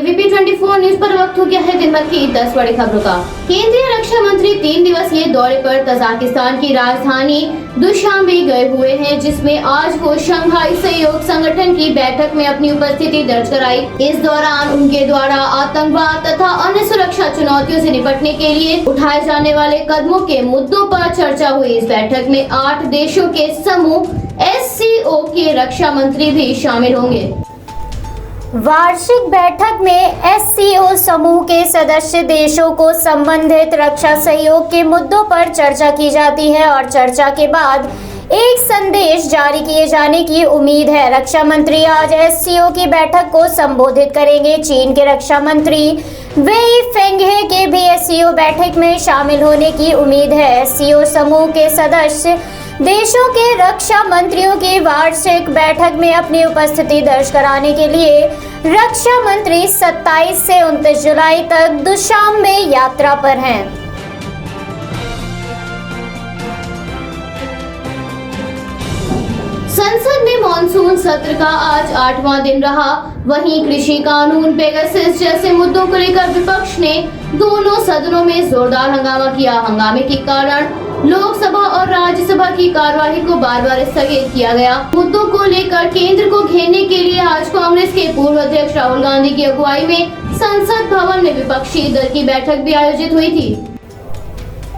ABP 24 news पर वक्त हो गया है दिन भर की 10 बड़ी खबरों का। केंद्रीय रक्षा मंत्री 3 दिवसीय दौरे पर तजाकिस्तान की राजधानी दुशांबे गए हुए हैं, जिसमें आज वो शंघाई सहयोग संगठन की बैठक में अपनी उपस्थिति दर्ज कराई। इस दौरान उनके द्वारा आतंकवाद तथा अन्य सुरक्षा चुनौतियों से निपटने के लिए उठाए जाने वाले कदमों के मुद्दों पर चर्चा हुई। इस बैठक में 8 देशों के समूह SCO के रक्षा मंत्री भी शामिल होंगे। वार्षिक बैठक में SCO समूह के सदस्य देशों को संबंधित रक्षा सहयोग के मुद्दों पर चर्चा की जाती है और चर्चा के बाद एक संदेश जारी किए जाने की उम्मीद है। रक्षा मंत्री आज SCO की बैठक को संबोधित करेंगे। चीन के रक्षा मंत्री वेई फेंघे के भी SCO बैठक में शामिल होने की उम्मीद है। SCO समूह के सदस्य देशों के रक्षा मंत्रियों की वार्षिक बैठक में अपनी उपस्थिति दर्ज कराने के लिए रक्षा मंत्री 27 से 29 जुलाई तक दुशांबे यात्रा पर हैं। संसद में मानसून सत्र का आज 8वां दिन रहा। वहीं कृषि कानून, पेगासस जैसे मुद्दों को लेकर विपक्ष ने दोनों सदनों में जोरदार हंगामा किया। हंगामे के कारण लोकसभा और राज्यसभा की कार्यवाही को बार-बार स्थगित किया गया। मुद्दों को लेकर केंद्र को घेरने के लिए आज कांग्रेस के पूर्व अध्यक्ष राहुल गांधी की अगुवाई में संसद भवन में विपक्षी दल की बैठक भी आयोजित हुई थी।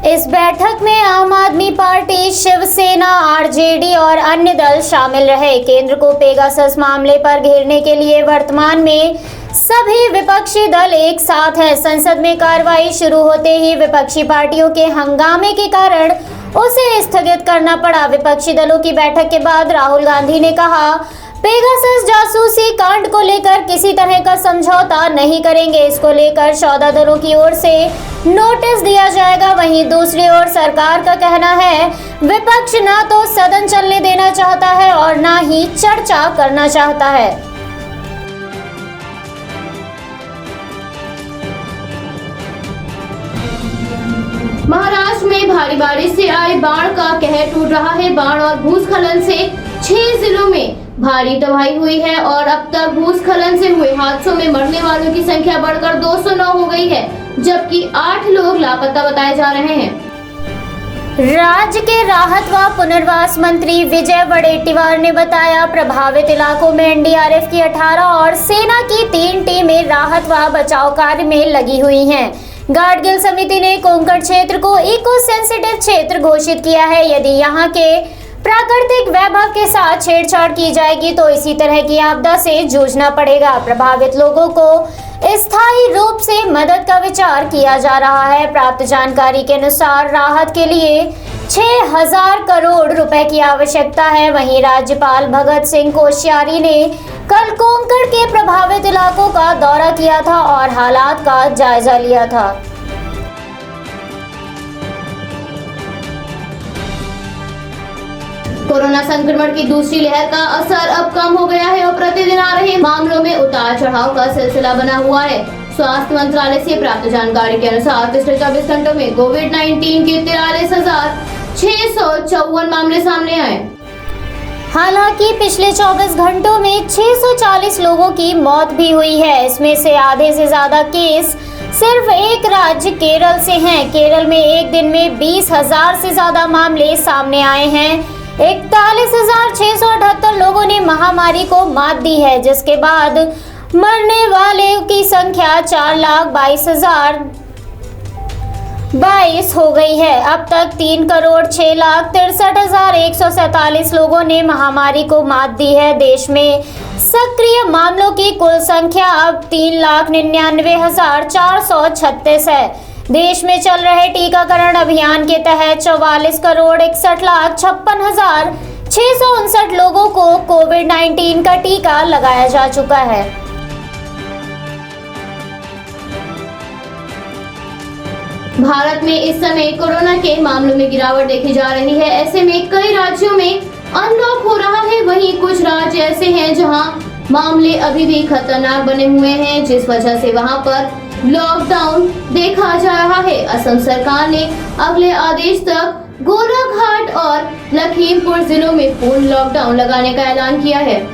इस बैठक में आम आदमी पार्टी, शिवसेना, RJD और अन्य दल शामिल रहे। केंद्र को पेगासस मामले पर घेरने के लिए वर्तमान में सभी विपक्षी दल एक साथ हैं। संसद में कार्रवाई शुरू होते ही विपक्षी पार्टियों के हंगामे के कारण उसे स्थगित करना पड़ा। विपक्षी दलों की बैठक के बाद राहुल गांधी ने कहा, पेगासस जासूसी कांड को लेकर किसी तरह का समझौता नहीं करेंगे। इसको लेकर 14 दलों की ओर से नोटिस दिया जाएगा। वहीं दूसरी ओर सरकार का कहना है, विपक्ष ना तो सदन चलने देना चाहता है और ना ही चर्चा करना चाहता है। महाराष्ट्र में भारी बारिश से आए बाढ़ का कहर टूट रहा है। बाढ़ और भूस्खलन से 6 जिलों में भारी तबाही हुई है और अब तक भूस्खलन से हुए हादसों में मरने वालों की संख्या बढ़कर 209 हो गई है, जबकि 8 लोग लापता बताए जा रहे हैं। राज्य के राहत व पुनर्वास मंत्री विजय वडेट्टीवार ने बताया, प्रभावित इलाकों में NDRF की 18 और सेना की 3 टीमें राहत व बचाव कार्य में लगी हुई हैं। गाडगिल समिति ने कोंकण क्षेत्र को इको सेंसिटिव क्षेत्र घोषित किया है। यदि यहाँ के प्राकृतिक वैभव के साथ छेड़छाड़ की जाएगी तो इसी तरह की आपदा से जूझना पड़ेगा। प्रभावित लोगों को स्थायी रूप से मदद का विचार किया जा रहा है। प्राप्त जानकारी के अनुसार राहत के लिए 6000 करोड़ रुपए की आवश्यकता है। वहीं राज्यपाल भगत सिंह कोश्यारी ने कल कोंकण के प्रभावित इलाकों का दौरा किया था और हालात का जायजा लिया था। कोरोना संक्रमण की दूसरी लहर का असर अब कम हो गया है और प्रतिदिन आ रहे मामलों में उतार चढ़ाव का सिलसिला बना हुआ है। स्वास्थ्य मंत्रालय से प्राप्त जानकारी के अनुसार पिछले 24 घंटों में कोविड-19 के 43,654 मामले सामने आए। हालांकि पिछले 24 घंटों में 640 लोगों की मौत भी हुई है। इसमें से आधे से ज्यादा केस सिर्फ एक राज्य केरल से हैं। केरल में एक दिन में 20,000 से ज्यादा मामले सामने आए हैं। 41,678 लोगों ने महामारी को मात दी है, जिसके बाद मरने वालों की संख्या 4,22,022 हो गई है। अब तक 3,06,63,147 लोगों ने महामारी को मात दी है। देश में सक्रिय मामलों की कुल संख्या अब 3,99,436 है। देश में चल रहे टीकाकरण अभियान के तहत 44,61,56,659 लोगों को कोविड-19 का टीका लगाया जा चुका है। भारत में इस समय कोरोना के मामलों में गिरावट देखी जा रही है। ऐसे में कई राज्यों में अनलॉक हो रहा है। वहीं कुछ राज्य ऐसे हैं जहां मामले अभी भी खतरनाक बने हुए हैं, जिस वजह से वहां पर लॉकडाउन देखा जा रहा है। असम सरकार ने अगले आदेश तक गोलाघाट और लखीमपुर जिलों में पूर्ण लॉकडाउन लगाने का ऐलान किया है।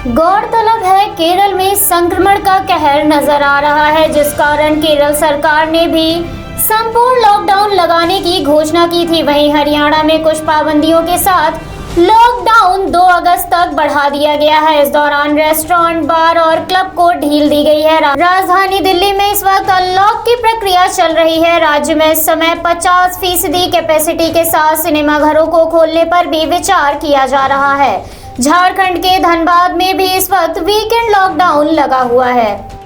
गौरतलब है केरल में संक्रमण का कहर नजर आ रहा है, जिस कारण केरल सरकार ने भी संपूर्ण लॉकडाउन लगाने की घोषणा की थी। वहीं हरियाणा में कुछ पाबंदियों के साथ लॉकडाउन 2 अगस्त तक बढ़ा दिया गया है। इस दौरान रेस्टोरेंट, बार और क्लब को ढील दी गई है। राजधानी दिल्ली में इस वक्त अनलॉक की प्रक्रिया चल रही है। राज्य में इस समय 50% कैपेसिटी के साथ सिनेमाघरों को खोलने पर भी विचार किया जा रहा है। झारखंड के धनबाद में भी इस वक्त वीकेंड लॉकडाउन लगा हुआ है।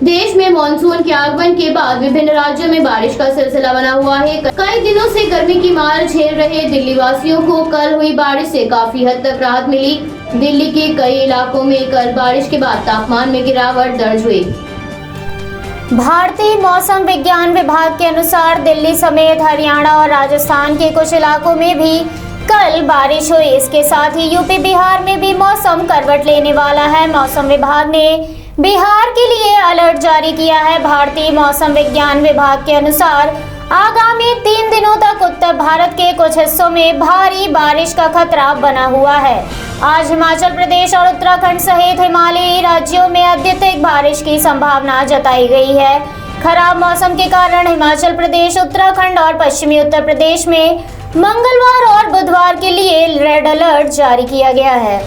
देश में मानसून के आगमन के बाद विभिन्न राज्यों में बारिश का सिलसिला बना हुआ है। कई दिनों से गर्मी की मार झेल रहे दिल्ली वासियों को कल हुई बारिश से काफी हद तक राहत मिली। दिल्ली के कई इलाकों में कल बारिश के बाद तापमान में गिरावट दर्ज हुई। भारतीय मौसम विज्ञान विभाग के अनुसार दिल्ली समेत हरियाणा और राजस्थान के कुछ इलाकों में भी कल बारिश हुई। इसके साथ ही यूपी, बिहार में भी मौसम करवट लेने वाला है। मौसम विभाग ने बिहार के लिए अलर्ट जारी किया है। भारतीय मौसम विज्ञान विभाग के अनुसार आगामी 3 दिनों तक उत्तर भारत के कुछ हिस्सों में भारी बारिश का खतरा बना हुआ है। आज हिमाचल प्रदेश और उत्तराखंड सहित हिमालयी राज्यों में अत्यधिक बारिश की संभावना जताई गई है। खराब मौसम के कारण हिमाचल प्रदेश, उत्तराखंड और पश्चिमी उत्तर प्रदेश में मंगलवार और बुधवार के लिए रेड अलर्ट जारी किया गया है।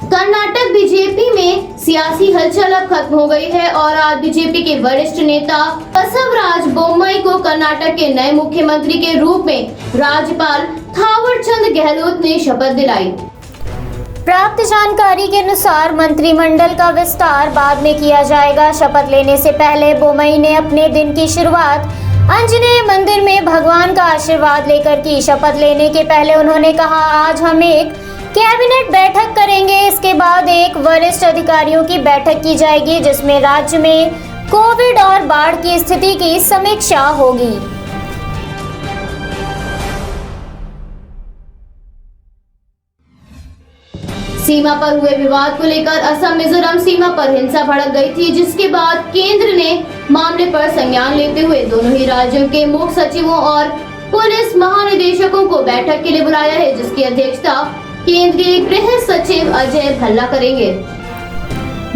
कर्नाटक बीजेपी में सियासी हलचल अब खत्म हो गई है और आज बीजेपी के वरिष्ठ नेता बसवराज बोम्मई को कर्नाटक के नए मुख्यमंत्री के रूप में राज्यपाल थावरचंद गहलोत ने शपथ दिलाई। प्राप्त जानकारी के अनुसार मंत्रिमंडल का विस्तार बाद में किया जाएगा। शपथ लेने से पहले बोम्मई ने अपने दिन की शुरुआत आंजनेय मंदिर में भगवान का आशीर्वाद लेकर की। शपथ लेने के पहले उन्होंने कहा, आज हम एक कैबिनेट बैठक करेंगे। इसके बाद एक वरिष्ठ अधिकारियों की बैठक की जाएगी जिसमें राज्य में कोविड और बाढ़ की स्थिति की समीक्षा होगी। सीमा पर हुए विवाद को लेकर असम मिजोरम सीमा पर हिंसा भड़क गई थी, जिसके बाद केंद्र ने मामले पर संज्ञान लेते हुए दोनों ही राज्यों के मुख्य सचिवों और पुलिस महानिदेशकों को बैठक के लिए बुलाया है, जिसकी अध्यक्षता केंद्रीय गृह सचिव अजय भल्ला करेंगे।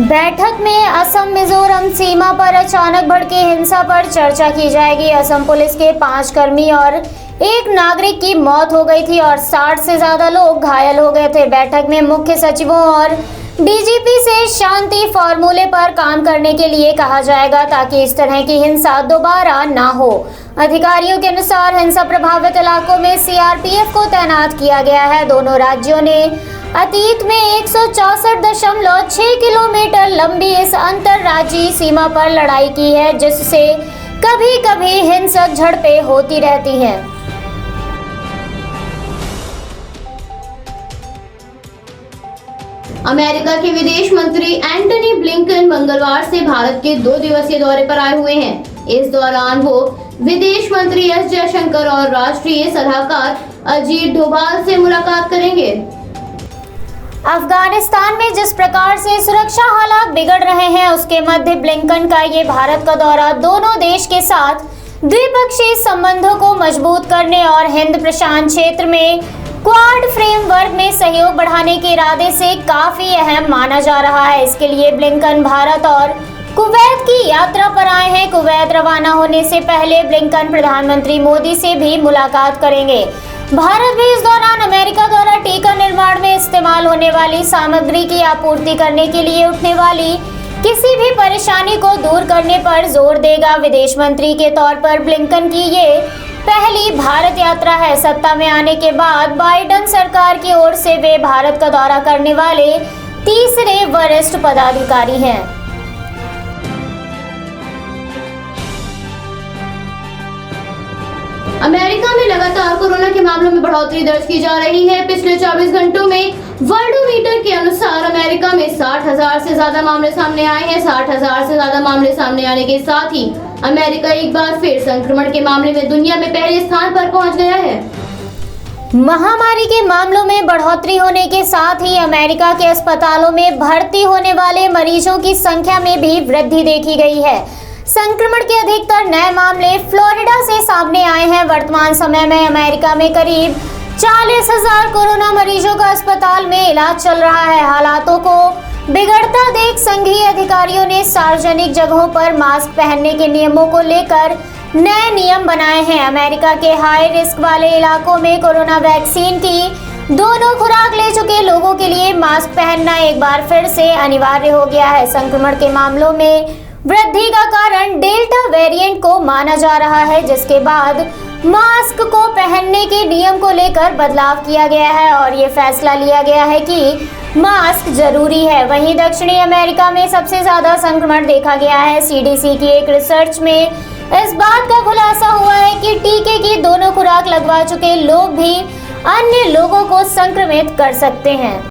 बैठक में असम मिजोरम सीमा पर अचानक भड़के हिंसा पर चर्चा की जाएगी। असम पुलिस के 5 कर्मी और 1 नागरिक की मौत हो गई थी और 60 से ज्यादा लोग घायल हो गए थे। बैठक में मुख्य सचिवों और डीजीपी से शांति फॉर्मूले पर काम करने के लिए कहा जाएगा ताकि इस तरह की हिंसा दोबारा ना हो। अधिकारियों के अनुसार हिंसा प्रभावित इलाकों में सीआरपीएफ को तैनात किया गया है। दोनों राज्यों ने अतीत में 164.6 किलोमीटर लंबी इस अंतर्राज्यीय सीमा पर लड़ाई की है, जिससे कभी-कभी हिंसक झड़पें होती रहती हैं। अमेरिका के विदेश मंत्री एंटनी ब्लिंकन मंगलवार से भारत के 2 दिवसीय दौरे पर आए हुए हैं। इस दौरान वो विदेश मंत्री एस जयशंकर और राष्ट्रीय सलाहकार अजीत डोभाल से मुलाकात करेंगे। अफगानिस्तान में जिस प्रकार से सुरक्षा हालात बिगड़ रहे हैं, उसके मध्य ब्लिंकन का ये भारत का दौरा दोनों देश के साथ द्विपक्षीय संबंधों को मजबूत करने और हिंद प्रशांत क्षेत्र में क्वाड फ्रेमवर्क में सहयोग बढ़ाने के इरादे से काफी अहम माना जा रहा है। इसके लिए ब्लिंकन भारत और कुवैत की यात्रा पर आए हैं। कुवैत रवाना होने से पहले ब्लिंकन प्रधानमंत्री मोदी से भी मुलाकात करेंगे। भारत भी इस दौरान अमेरिका द्वारा टीका निर्माण में इस्तेमाल होने वाली सामग्री की आपूर्ति करने के लिए उठने वाली किसी भी परेशानी को दूर करने पर जोर देगा। विदेश मंत्री के तौर पर ब्लिंकन की ये पहली भारत यात्रा है। सत्ता में आने के बाद बाइडेन सरकार की ओर से वे भारत का दौरा करने वाले तीसरे वरिष्ठ पदाधिकारी हैं। अमेरिका में लगातार कोरोना के मामलों में बढ़ोतरी दर्ज की जा रही है। पिछले 24 घंटों में वर्ल्डोमीटर के अनुसार अमेरिका में 60,000 से ज्यादा मामले सामने आए हैं। 60,000 से ज्यादा मामले सामने आने के साथ ही अमेरिका एक बार फिर संक्रमण के मामले में दुनिया में पहले स्थान पर पहुंच गया है। महामारी के मामलों में बढ़ोतरी होने के साथ ही अमेरिका के अस्पतालों में भर्ती होने वाले मरीजों की संख्या में भी वृद्धि देखी गई है। संक्रमण के अधिकतर नए मामले फ्लोरिडा से सामने आए हैं। वर्तमान समय में अमेरिका में करीब 40,000 कोरोना मरीजों का अस्पताल में इलाज चल रहा है। हालातों को बिगड़ता देख संघीय अधिकारियों ने सार्वजनिक जगहों पर मास्क पहनने के नियमों को लेकर नए नियम बनाए हैं। अमेरिका के हाई रिस्क वाले इलाकों में कोरोना वैक्सीन की दोनों खुराक ले चुके लोगों के लिए मास्क पहनना एक बार फिर से अनिवार्य हो गया है। संक्रमण के मामलों में वृद्धि का कारण डेल्टा वेरिएंट को माना जा रहा है, जिसके बाद मास्क को पहनने के नियम को लेकर बदलाव किया गया है और ये फैसला लिया गया है कि मास्क जरूरी है। वहीं दक्षिणी अमेरिका में सबसे ज्यादा संक्रमण देखा गया है। सीडीसी की एक रिसर्च में इस बात का खुलासा हुआ है कि टीके की दोनों खुराक लगवा चुके लोग भी अन्य लोगों को संक्रमित कर सकते हैं।